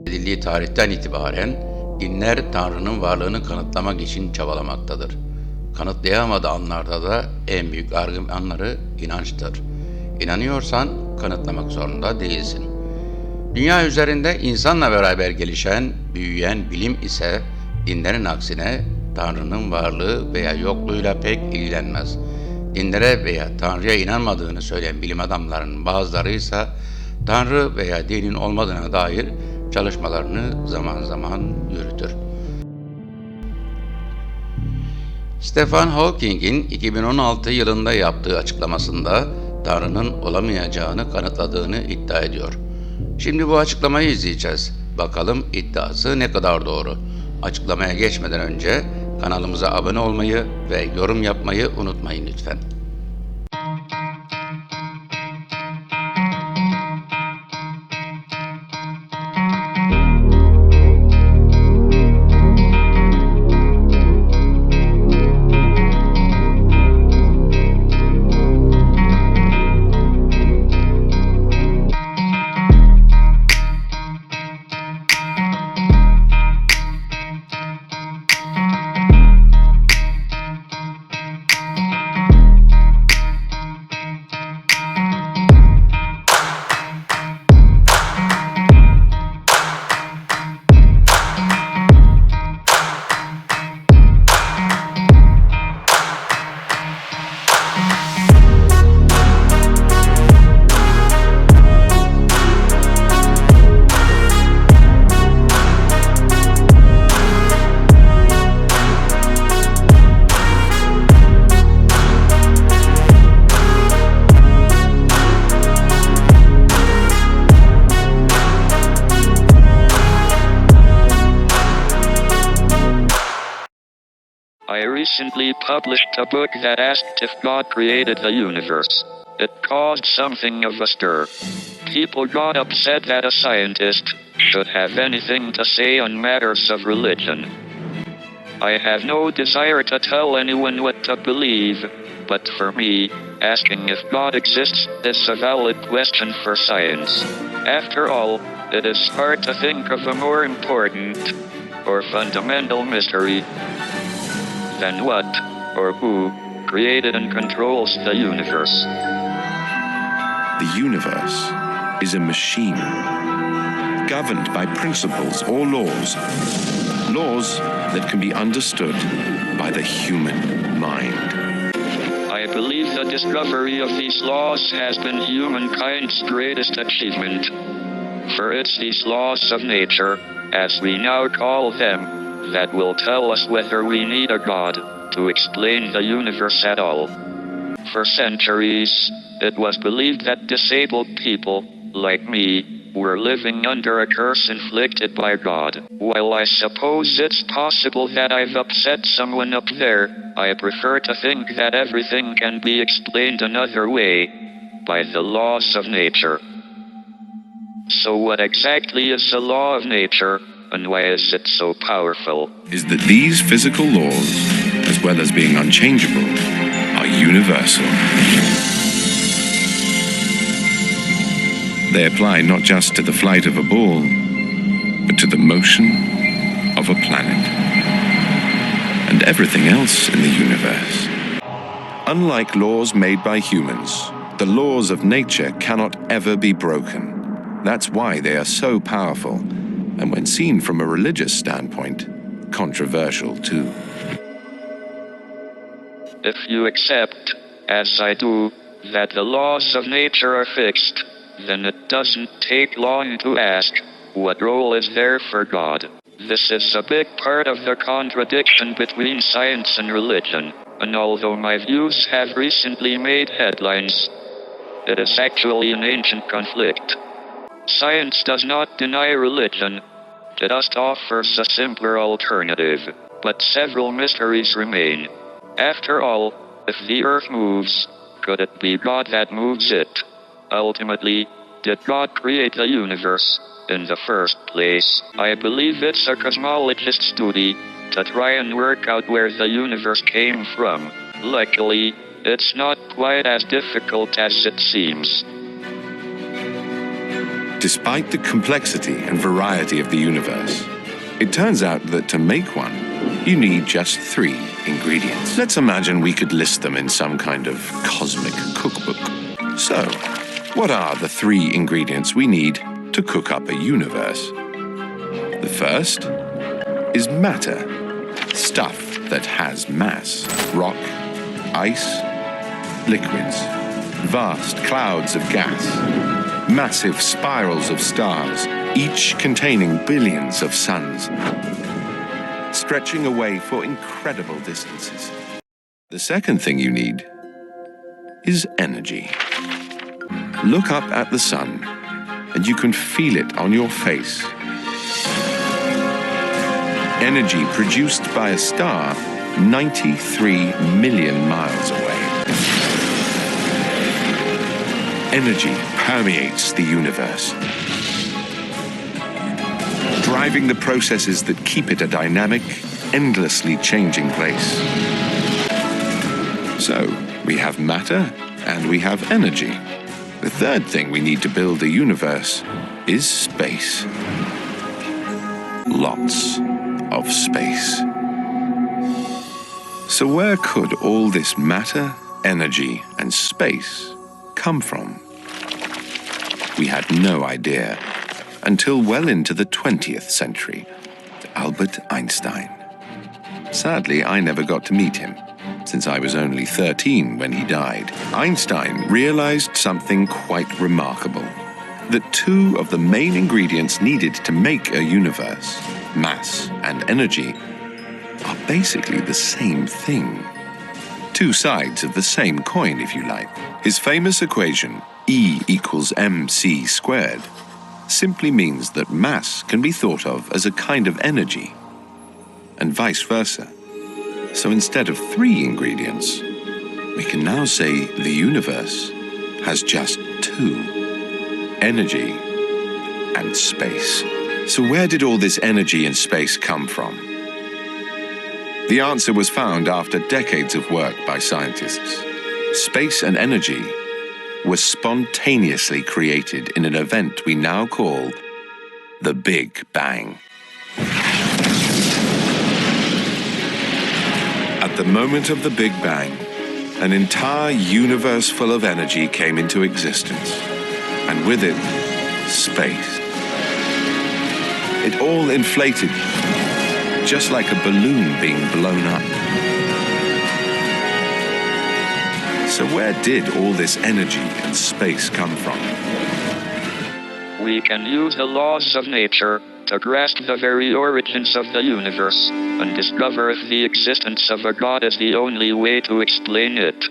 edildiği tarihten itibaren dinler Tanrı'nın varlığını kanıtlamak için çabalamaktadır. Kanıtlayamadığı anlarda da en büyük argümanları inançtır. İnanıyorsan kanıtlamak zorunda değilsin. Dünya üzerinde insanla beraber gelişen, büyüyen bilim ise dinlerin aksine Tanrı'nın varlığı veya yokluğuyla pek ilgilenmez. Dinlere veya Tanrı'ya inanmadığını söyleyen bilim adamlarının bazıları ise Tanrı veya dinin olmadığına dair çalışmalarını zaman zaman yürütür. Stephan Hawking'in 2016 yılında yaptığı açıklamasında Tanrı'nın olamayacağını kanıtladığını iddia ediyor. Şimdi bu açıklamayı izleyeceğiz. Bakalım iddiası ne kadar doğru. Açıklamaya geçmeden önce kanalımıza abone olmayı ve yorum yapmayı unutmayın lütfen. I recently published a book that asked if God created the universe. It caused something of a stir. People got upset that a scientist should have anything to say on matters of religion. I have no desire to tell anyone what to believe, but for me, asking if God exists is a valid question for science. After all, it is hard to think of a more important or fundamental mystery than what or who created and controls the universe. The universe is a machine, governed by principles or laws that can be understood by the human mind. I believe the discovery of these laws has been humankind's greatest achievement. For it's these laws of nature, as we now call them, that will tell us whether we need a God to explain the universe at all. For centuries, it was believed that disabled people, like me, were living under a curse inflicted by God. While I suppose it's possible that I've upset someone up there, I prefer to think that everything can be explained another way, by the laws of nature. So what exactly is the law of nature? And why is it so powerful? Is that these physical laws, as well as being unchangeable, are universal. They apply not just to the flight of a ball, but to the motion of a planet and everything else in the universe. Unlike laws made by humans, the laws of nature cannot ever be broken. That's why they are so powerful, and when seen from a religious standpoint, controversial too. If you accept, as I do, that the laws of nature are fixed, then it doesn't take long to ask, what role is there for God? This is a big part of the contradiction between science and religion, and although my views have recently made headlines, it is actually an ancient conflict. Science does not deny religion, it just offers a simpler alternative, but several mysteries remain. After all, if the earth moves, could it be God that moves it? Ultimately, did God create the universe in the first place? I believe it's a cosmologist's duty to try and work out where the universe came from. Luckily, it's not quite as difficult as it seems. Despite the complexity and variety of the universe, it turns out that to make one, you need just 3 ingredients. Let's imagine we could list them in some kind of cosmic cookbook. So, what are the 3 ingredients we need to cook up a universe? The first is matter, stuff that has mass, rock, ice, liquids, vast clouds of gas, massive spirals of stars, each containing billions of suns, stretching away for incredible distances. The second thing you need is energy. Look up at the sun, and you can feel it on your face. Energy produced by a star 93 million miles away. Energy permeates the universe, driving the processes that keep it a dynamic, endlessly changing place. So, we have matter and we have energy. The third thing we need to build a universe is space. Lots of space. So where could all this matter, energy, and space come from? We had no idea until well into the 20th century. Albert Einstein. Sadly, I never got to meet him, since I was only 13 when he died. Einstein realized something quite remarkable, that 2 of the main ingredients needed to make a universe, mass and energy, are basically the same thing. 2 sides of the same coin, if you like. His famous equation, E equals mc squared, simply means that mass can be thought of as a kind of energy, and vice versa. So instead of 3 ingredients, we can now say the universe has just 2, energy and space. So where did all this energy and space come from? The answer was found after decades of work by scientists. Space and energy were spontaneously created in an event we now call the Big Bang. At the moment of the Big Bang, an entire universe full of energy came into existence, and with it, space. It all inflated, just like a balloon being blown up. So where did all this energy and space come from? We can use the laws of nature to grasp the very origins of the universe and discover if the existence of a God is the only way to explain it.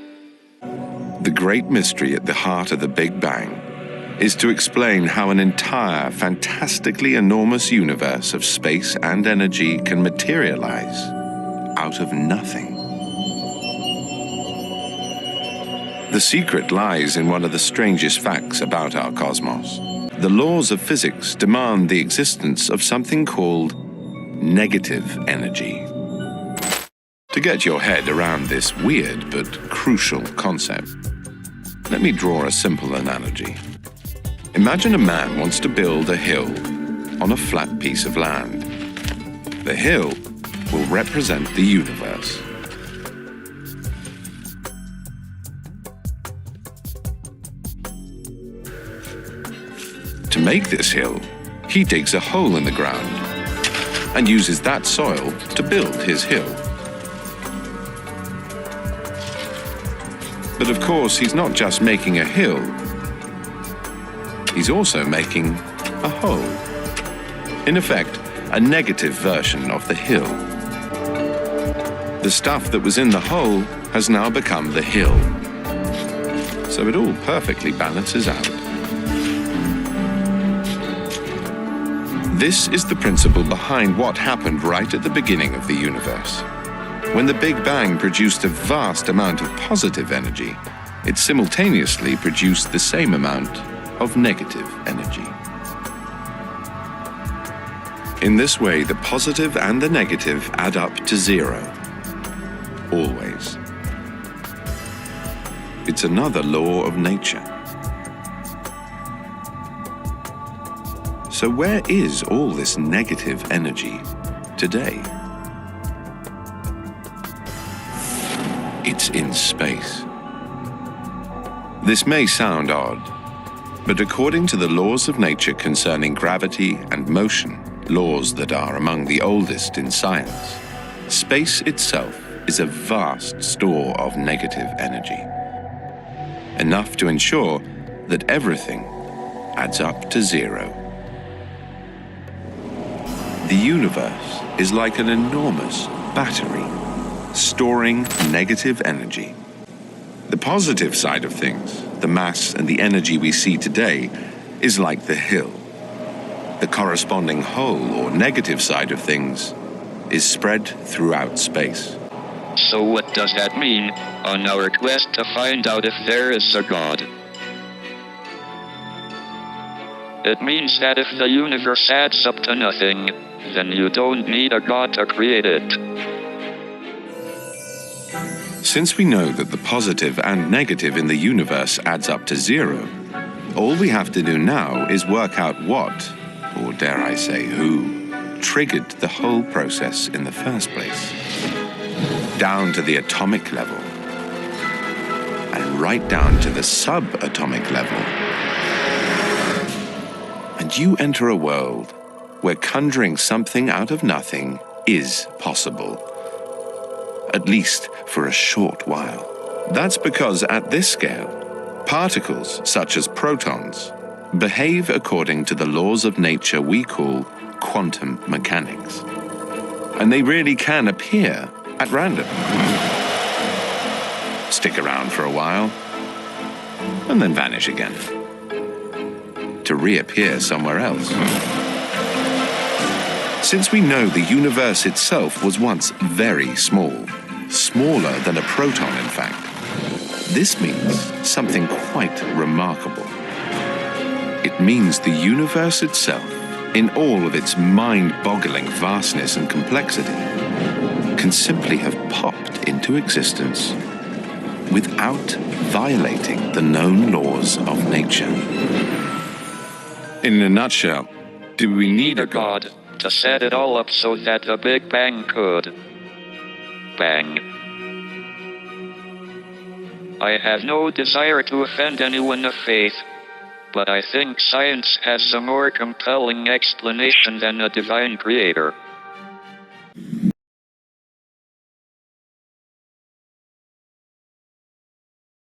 The great mystery at the heart of the Big Bang is to explain how an entire, fantastically enormous universe of space and energy can materialize out of nothing. The secret lies in one of the strangest facts about our cosmos. The laws of physics demand the existence of something called negative energy. To get your head around this weird but crucial concept, let me draw a simple analogy. Imagine a man wants to build a hill on a flat piece of land. The hill will represent the universe. To make this hill, he digs a hole in the ground and uses that soil to build his hill. But of course, he's not just making a hill, he's also making a hole. In effect, a negative version of the hill. The stuff that was in the hole has now become the hill. So it all perfectly balances out. This is the principle behind what happened right at the beginning of the universe. When the Big Bang produced a vast amount of positive energy, it simultaneously produced the same amount of negative energy. In this way, the positive and the negative add up to 0. Always. It's another law of nature. So where is all this negative energy today? It's in space. This may sound odd, but according to the laws of nature concerning gravity and motion, laws that are among the oldest in science, space itself is a vast store of negative energy, enough to ensure that everything adds up to zero. The universe is like an enormous battery, storing negative energy. The positive side of things, the mass and the energy we see today, is like the hill. The corresponding hole or negative side of things is spread throughout space. So what does that mean on our quest to find out if there is a God? It means that if the universe adds up to nothing, then you don't need a God to create it. Since we know that the positive and negative in the universe adds up to zero, all we have to do now is work out what, or dare I say who, triggered the whole process in the first place. Down to the atomic level, and right down to the subatomic level. And you enter a world where conjuring something out of nothing is possible. At least for a short while. That's because at this scale, particles such as protons behave according to the laws of nature we call quantum mechanics. And they really can appear at random. Stick around for a while, and then vanish again, to reappear somewhere else. Since we know the universe itself was once very small, smaller than a proton in fact, this means something quite remarkable. It means the universe itself, in all of its mind-boggling vastness and complexity, can simply have popped into existence without violating the known laws of nature. In a nutshell, do we need a God to set it all up so that the Big Bang could bang? I have no desire to offend anyone of faith, but I think science has a more compelling explanation than a divine creator.